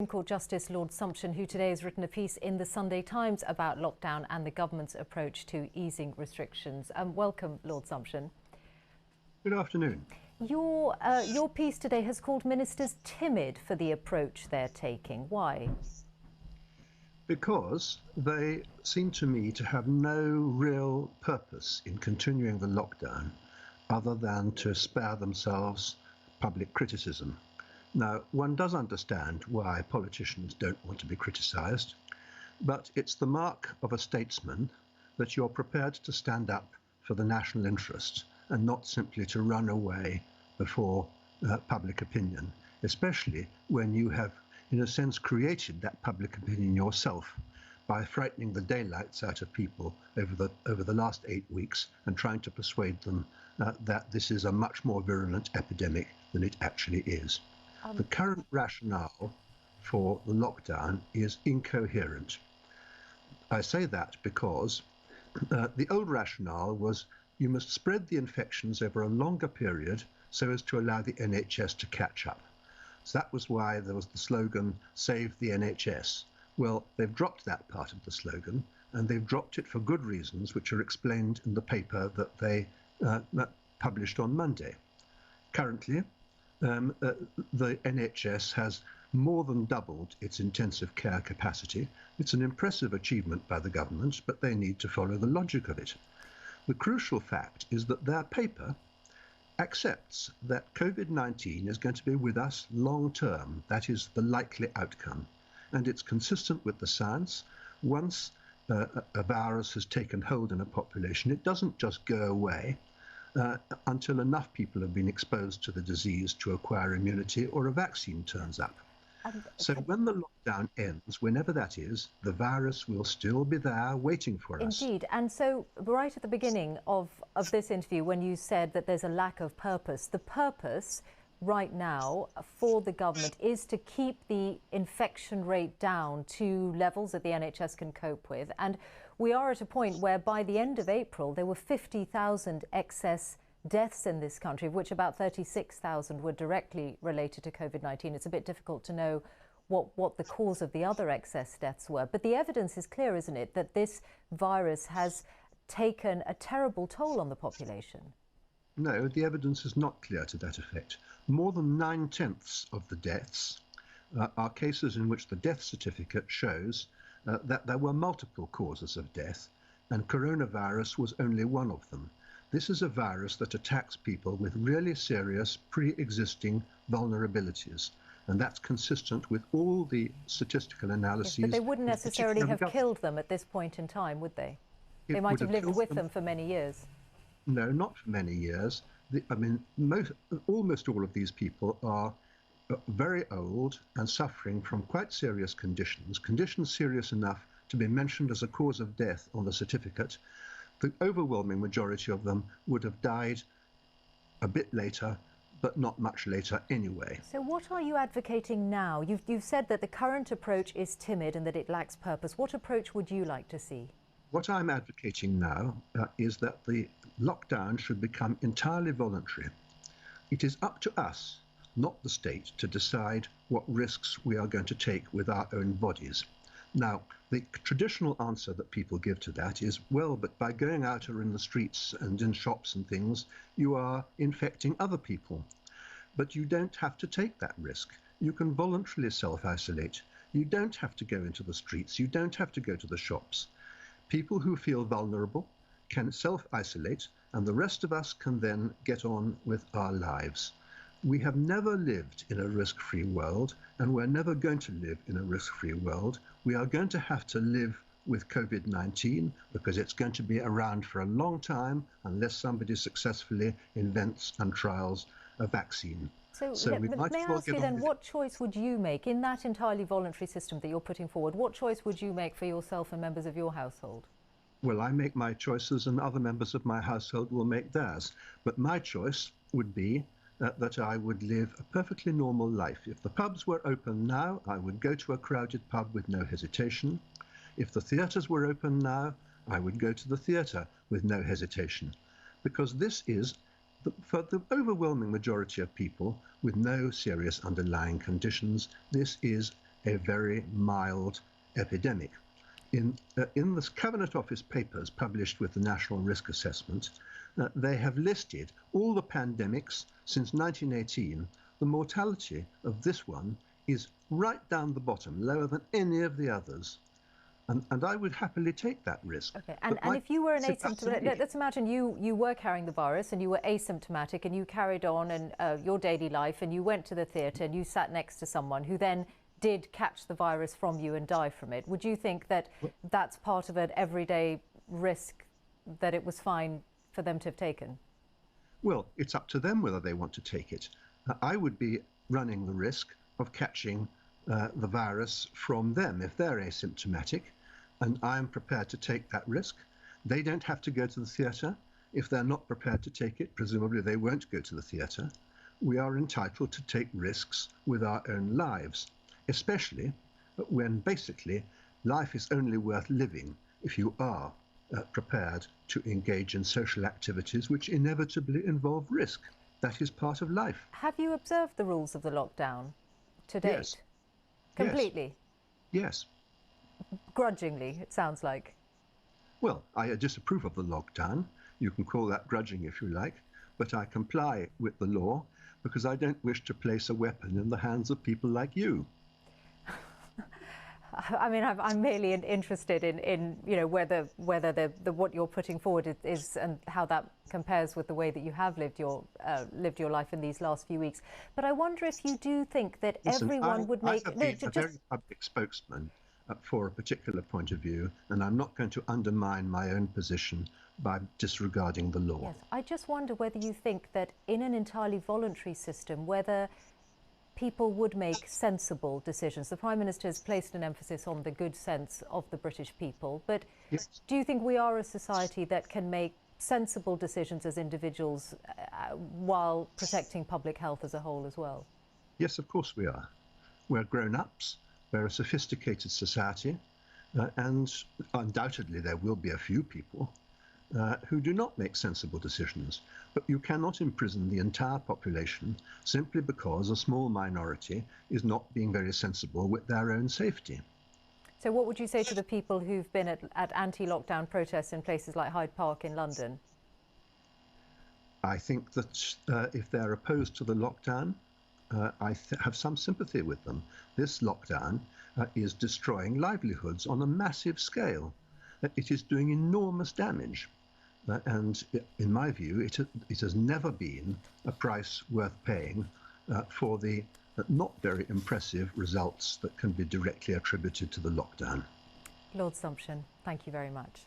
Supreme Court Justice Lord Sumption, who today has written a piece in the Sunday Times about lockdown and the government's approach to easing restrictions. Welcome, Lord Sumption. Good afternoon. Your piece today has called ministers timid for the approach they're taking. Why? Because they seem to me to have no real purpose in continuing the lockdown other than to spare themselves public criticism. Now, one does understand why politicians don't want to be criticised, but it's the mark of a statesman that you're prepared to stand up for the national interest and not simply to run away before public opinion, especially when you have, in a sense, created that public opinion yourself by frightening the daylights out of people over the last 8 weeks and trying to persuade them that this is a much more virulent epidemic than it actually is. The current rationale for the lockdown is incoherent. I say that because the old rationale was you must spread the infections over a longer period so as to allow the NHS to catch up. So that was why there was the slogan, "Save the NHS." Well, they've dropped that part of the slogan, and they've dropped it for good reasons, which are explained in the paper that they published on Monday. Currently, the NHS has more than doubled its intensive care capacity. It's an impressive achievement by the government, but they need to follow the logic of it. The crucial fact is that their paper accepts that COVID-19 is going to be with us long term. That is the likely outcome. And it's consistent with the science. Once a virus has taken hold in a population, it doesn't just go away until enough people have been exposed to the disease to acquire immunity or a vaccine turns up. So when the lockdown ends, whenever that is, the virus will still be there waiting for us. Indeed. And so right at the beginning of this interview, when you said that there's a lack of purpose, the purpose right now for the government is to keep the infection rate down to levels that the NHS can cope with. And we are at a point where by the end of April, there were 50,000 excess deaths in this country, of which about 36,000 were directly related to COVID-19. It's a bit difficult to know what the cause of the other excess deaths were. But the evidence is clear, isn't it, that this virus has taken a terrible toll on the population? No, the evidence is not clear to that effect. More than 9/10 of the deaths are cases in which the death certificate shows that there were multiple causes of death, and coronavirus was only one of them. This is a virus that attacks people with really serious pre-existing vulnerabilities, and that's consistent with all the statistical analyses. Yes, but they wouldn't necessarily have killed them at this point in time, would they? They might have lived with them for many years. No, not for many years. Almost all of these people are very old and suffering from quite serious conditions serious enough to be mentioned as a cause of death on the certificate. The overwhelming majority of them would have died a bit later, but not much later anyway. So what are you advocating now? You've said that the current approach is timid and that it lacks purpose. What approach would you like to see? What I'm advocating now is that the lockdown should become entirely voluntary. It is up to us, not the state, to decide what risks we are going to take with our own bodies. Now, the traditional answer that people give to that is, well, but by going out or in the streets and in shops and things, you are infecting other people. But you don't have to take that risk. You can voluntarily self-isolate. You don't have to go into the streets. You don't have to go to the shops. People who feel vulnerable can self-isolate, and the rest of us can then get on with our lives. We have never lived in a risk-free world, and we're never going to live in a risk-free world. We are going to have to live with COVID-19 because it's going to be around for a long time unless somebody successfully invents and trials a vaccine. So may I ask you then, what choice would you make in that entirely voluntary system that you're putting forward? What choice would you make for yourself and members of your household? Well, I make my choices and other members of my household will make theirs. But my choice would be that I would live a perfectly normal life. If the pubs were open now, I would go to a crowded pub with no hesitation. If the theatres were open now, I would go to the theatre with no hesitation. Because this is for the overwhelming majority of people with no serious underlying conditions, this is a very mild epidemic. In the Cabinet Office papers published with the National Risk Assessment, they have listed all the pandemics since 1918. The mortality of this one is right down the bottom, lower than any of the others. And I would happily take that risk. Okay. And if you were an asymptomatic, let's imagine you were carrying the virus and you were asymptomatic and you carried on your daily life and you went to the theatre and you sat next to someone who then did catch the virus from you and die from it. Would you think that that's part of an everyday risk that it was fine for them to have taken? Well, it's up to them whether they want to take it. I would be running the risk of catching the virus from them if they're asymptomatic, and I'm prepared to take that risk. They don't have to go to the theatre. If they're not prepared to take it, presumably they won't go to the theatre. We are entitled to take risks with our own lives, especially when basically life is only worth living if you are prepared to engage in social activities which inevitably involve risk. That is part of life. Have you observed the rules of the lockdown to date? Yes. Completely? Yes. Grudgingly, it sounds like. Well, I disapprove of the lockdown. You can call that grudging if you like, but I comply with the law because I don't wish to place a weapon in the hands of people like you. I mean, I'm merely interested in whether what you're putting forward is and how that compares with the way that you have lived your life in these last few weeks. But I wonder if you do think that everyone would make... I have been a very public spokesman for a particular point of view, and I'm not going to undermine my own position by disregarding the law. Yes, I just wonder whether you think that in an entirely voluntary system, whether people would make sensible decisions. The Prime Minister has placed an emphasis on the good sense of the British people, but yes. Do you think we are a society that can make sensible decisions as individuals while protecting public health as a whole as well? Yes, of course we are. We're grown-ups, we're a sophisticated society, and undoubtedly there will be a few people who do not make sensible decisions. But you cannot imprison the entire population simply because a small minority is not being very sensible with their own safety. So what would you say to the people who've been at anti-lockdown protests in places like Hyde Park in London? I think that if they're opposed to the lockdown, I have some sympathy with them. This lockdown is destroying livelihoods on a massive scale. It is doing enormous damage. And in my view, it has never been a price worth paying for the not very impressive results that can be directly attributed to the lockdown. Lord Sumption, thank you very much.